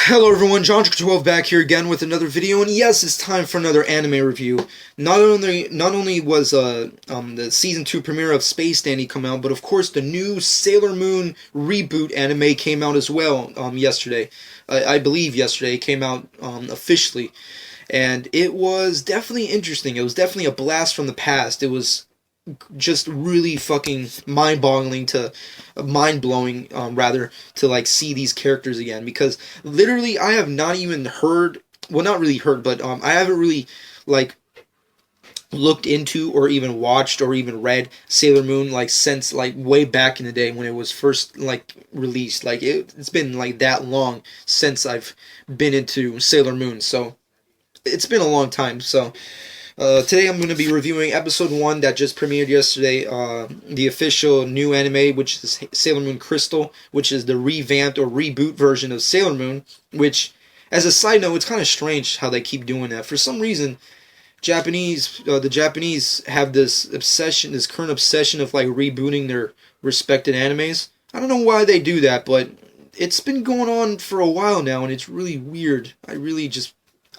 Hello everyone, John12 back here again with another video, and yes, it's time for another anime review. Not only was the season 2 premiere of Space Dandy come out, but of course the new Sailor Moon reboot anime came out as well yesterday. I believe yesterday it came out officially, and it was definitely interesting. It was definitely a blast from the past. It was just really fucking mind-blowing rather, to like see these characters again, because literally I have not even heard, well, not really heard, but I haven't really like looked into or even watched or even read Sailor Moon like since like way back in the day when it was first like released. Like it's been like that long since I've been into Sailor Moon, so it's been a long time. So today I'm going to be reviewing episode 1 that just premiered yesterday, the official new anime, which is Sailor Moon Crystal, which is the revamped or reboot version of Sailor Moon, which, as a side note, it's kind of strange how they keep doing that. For some reason, the Japanese have this obsession, this current obsession of like rebooting their respected animes. I don't know why they do that, but it's been going on for a while now, and it's really weird.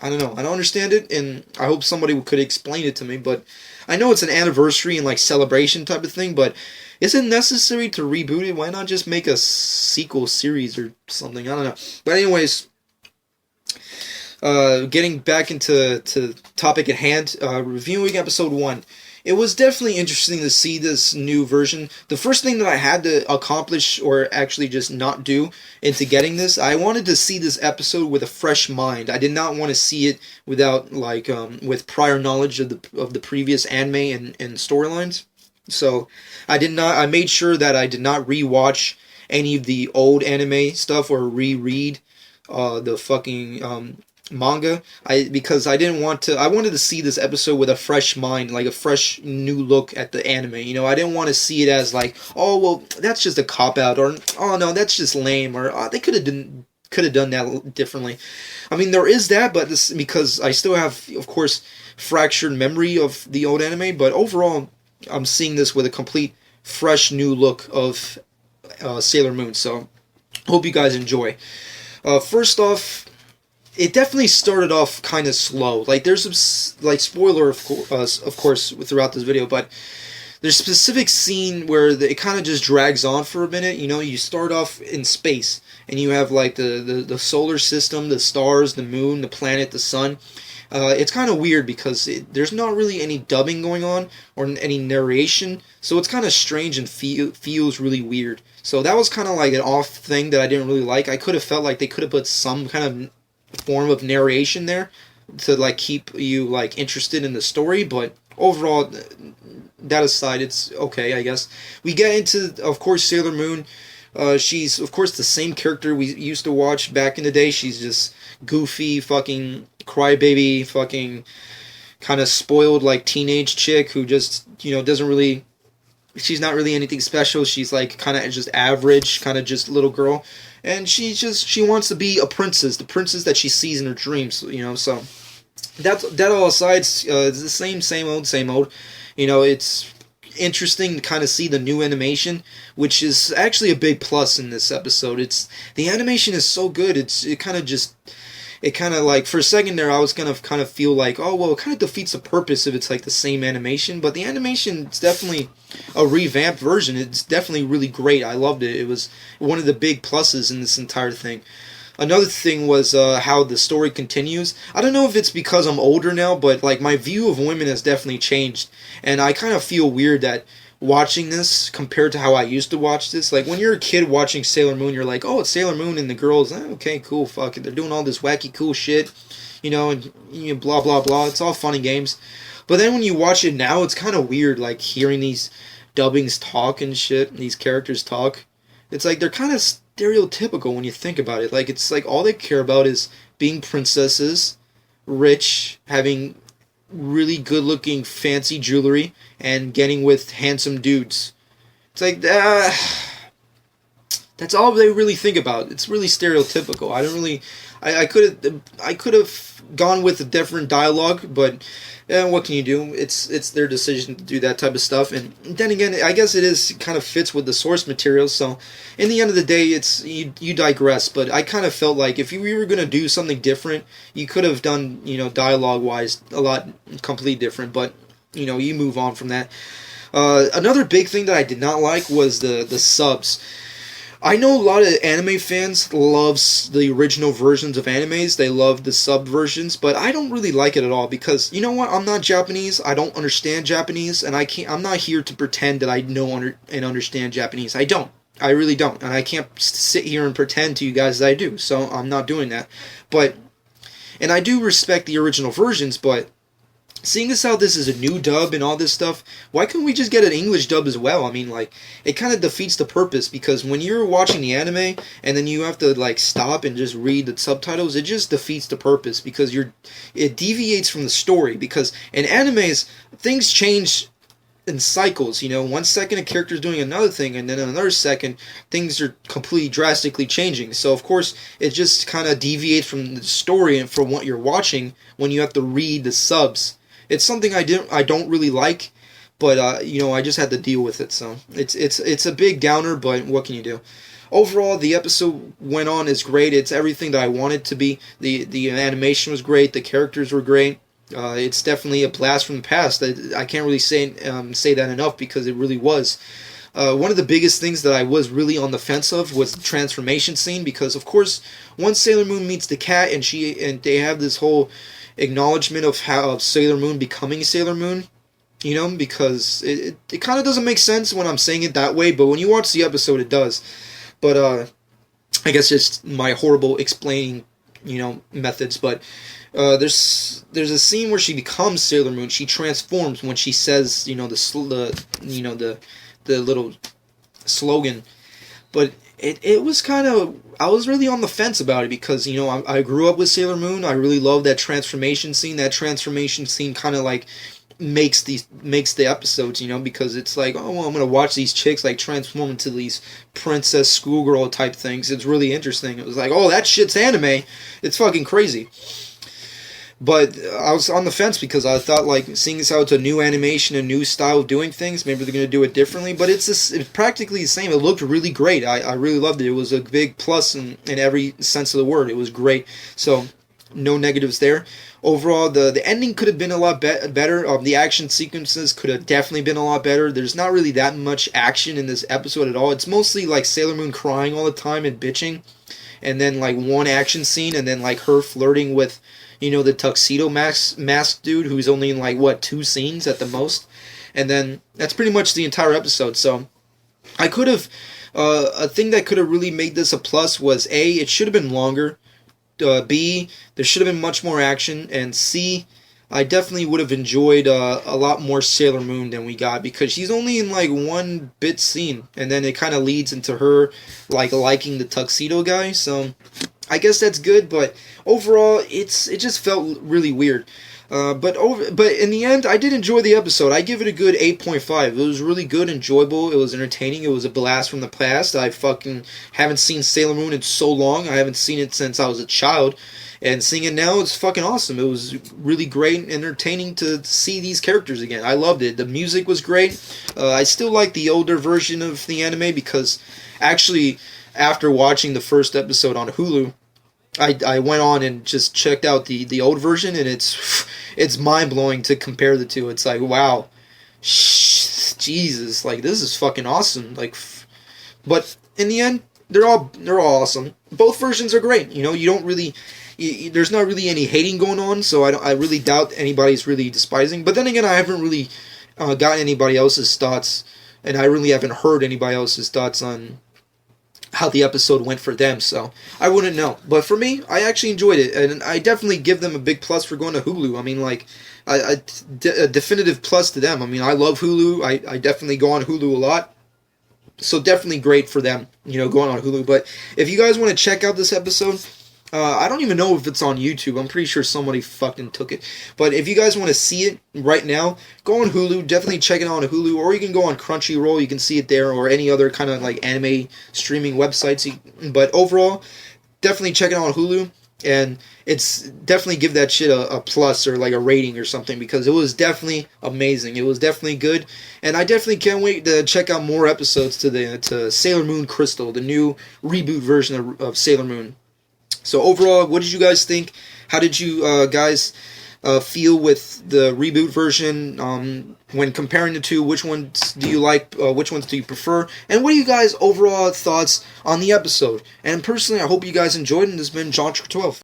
I don't know. I don't understand it, and I hope somebody could explain it to me. But I know it's an anniversary and like celebration type of thing, but is it necessary to reboot it? Why not just make a sequel series or something? I don't know. But anyways, getting back into topic at hand, reviewing episode 1. It was definitely interesting to see this new version. The first thing that I had to accomplish, or actually just not do, into getting this, I wanted to see this episode with a fresh mind. I did not want to see it without like with prior knowledge of the previous anime and storylines. So I made sure that I did not rewatch any of the old anime stuff or reread the fucking manga, because I didn't want to. I wanted to see this episode with a fresh mind, like a fresh new look at the anime. You know, I didn't want to see it as like, oh well, that's just a cop out, or oh no, that's just lame, or oh, they could have done that differently. I mean, there is that, but this, because I still have, of course, fractured memory of the old anime. But overall, I'm seeing this with a complete fresh new look of Sailor Moon. So hope you guys enjoy. First off, it definitely started off kind of slow. Like, there's some, like, spoiler, of course, throughout this video, but there's a specific scene where it kind of just drags on for a minute. You know, you start off in space, and you have, like, the solar system, the stars, the moon, the planet, the sun. It's kind of weird because there's not really any dubbing going on or any narration, so it's kind of strange and feels really weird. So that was kind of like an off thing that I didn't really like. I could have felt like they could have put some kind of form of narration there to like keep you like interested in the story, but overall, that aside, it's okay, I guess. We get into, of course, Sailor Moon. She's, of course, the same character we used to watch back in the day. She's just goofy, fucking crybaby, fucking kind of spoiled, like, teenage chick who just, you know, doesn't really, she's not really anything special. She's like kind of just average, kind of just little girl. And she wants to be a princess, the princess that she sees in her dreams, you know. So that all aside, it's the same old. You know, it's interesting to kind of see the new animation, which is actually a big plus in this episode. The animation is so good. It kind of like, for a second there, I was going to kind of feel like, oh, well, it kind of defeats the purpose if it's like the same animation. But the animation, it's definitely a revamped version. It's definitely really great. I loved it. It was one of the big pluses in this entire thing. Another thing was how the story continues. I don't know if it's because I'm older now, but like my view of women has definitely changed. And I kind of feel weird that watching this compared to how I used to watch this. Like, when you're a kid watching Sailor Moon, you're like, oh, it's Sailor Moon, and the girls, okay, cool, fuck it, they're doing all this wacky cool shit, you know, and you know, blah blah blah, it's all fun and games. But then when you watch it now, it's kind of weird, like hearing these dubbings talk and shit, these characters talk. It's like they're kind of stereotypical when you think about it. Like, it's like all they care about is being princesses, rich, having really good looking fancy jewelry, and getting with handsome dudes. It's like, That's all they really think about. It's really stereotypical. I don't really. I could have gone with a different dialogue, but what can you do? It's their decision to do that type of stuff. And then again, I guess it is kind of fits with the source material. So, in the end of the day, it's you digress. But I kind of felt like if you were gonna do something different, you could have done dialogue wise a lot completely different. But you move on from that. Another big thing that I did not like was the subs. I know a lot of anime fans loves the original versions of animes. They love the sub versions, but I don't really like it at all because you know what? I'm not Japanese. I don't understand Japanese, and I'm not here to pretend that I know and understand Japanese. I don't. I really don't, and I can't sit here and pretend to you guys that I do. So I'm not doing that. And I do respect the original versions, but seeing as how this is a new dub and all this stuff, why couldn't we just get an English dub as well? I mean, like, it kind of defeats the purpose, because when you're watching the anime and then you have to, like, stop and just read the subtitles, it just defeats the purpose, because it deviates from the story, because in animes, things change in cycles, 1 second a character's doing another thing, and then in another second, things are completely drastically changing. So, of course, it just kind of deviates from the story and from what you're watching when you have to read the subs. It's something I don't really like, but I just had to deal with it. So it's a big downer, but what can you do? Overall, the episode went on is great. It's everything that I wanted to be. The animation was great. The characters were great. It's definitely a blast from the past. I can't really say that enough, because it really was. One of the biggest things that I was really on the fence of was the transformation scene, because of course once Sailor Moon meets the cat and they have this whole acknowledgement of Sailor Moon becoming Sailor Moon, because it kind of doesn't make sense when I'm saying it that way, but when you watch the episode it does. But I guess it's my horrible explaining methods, but there's a scene where she becomes Sailor Moon. She transforms when she says the little slogan. But it was kind of, I was really on the fence about it, because I grew up with Sailor Moon. I really love that transformation scene. That transformation scene kind of like makes the episodes, because it's like, oh well, I'm gonna watch these chicks like transform into these princess schoolgirl type things. It's really interesting. It was like, oh, that shit's anime. It's fucking crazy. But I was on the fence, because I thought, like, seeing as how it's a new animation, a new style of doing things, maybe they're going to do it differently. But it's practically the same. It looked really great. I really loved it. It was a big plus in every sense of the word. It was great. So, no negatives there. Overall, the ending could have been a lot better. The action sequences could have definitely been a lot better. There's not really that much action in this episode at all. It's mostly, like, Sailor Moon crying all the time and bitching. And then, like, one action scene, and then, like, her flirting with the tuxedo mask dude, who's only in, like, 2 scenes at the most. And then that's pretty much the entire episode. So I could have, a thing that could have really made this a plus was A, it should have been longer. B, there should have been much more action. And C, I definitely would have enjoyed a lot more Sailor Moon than we got, because she's only in, like, 1 bit scene. And then it kind of leads into her, like, liking the tuxedo guy. So I guess that's good, but overall, it just felt really weird. But in the end, I did enjoy the episode. I give it a good 8.5. It was really good, enjoyable. It was entertaining. It was a blast from the past. I fucking haven't seen Sailor Moon in so long. I haven't seen it since I was a child. And seeing it now, it's fucking awesome. It was really great and entertaining to see these characters again. I loved it. The music was great. I still like the older version of the anime, because actually, after watching the first episode on Hulu, I went on and just checked out the old version, and it's mind-blowing to compare the two. It's like, wow, Jesus, like, this is fucking awesome. Like, but in the end, they're all awesome. Both versions are great. You don't really, there's not really any hating going on, so I really doubt anybody's really despising. But then again, I haven't really gotten anybody else's thoughts, and I really haven't heard anybody else's thoughts on how the episode went for them, so I wouldn't know. But for me, I actually enjoyed it, and I definitely give them a big plus for going to Hulu. I mean, like, a definitive plus to them. I mean, I love Hulu. I definitely go on Hulu a lot, so definitely great for them, going on Hulu. But if you guys want to check out this episode, I don't even know if it's on YouTube. I'm pretty sure somebody fucking took it. But if you guys want to see it right now, go on Hulu. Definitely check it out on Hulu, or you can go on Crunchyroll. You can see it there, or any other kind of like anime streaming websites. But overall, definitely check it out on Hulu. And it's definitely give that shit a plus or like a rating or something, because it was definitely amazing. It was definitely good, and I definitely can't wait to check out more episodes to Sailor Moon Crystal, the new reboot version of Sailor Moon. So overall, what did you guys think? How did you guys feel with the reboot version? When comparing the two, which ones do you like? Which ones do you prefer? And what are you guys' overall thoughts on the episode? And personally, I hope you guys enjoyed. And this has been John 12.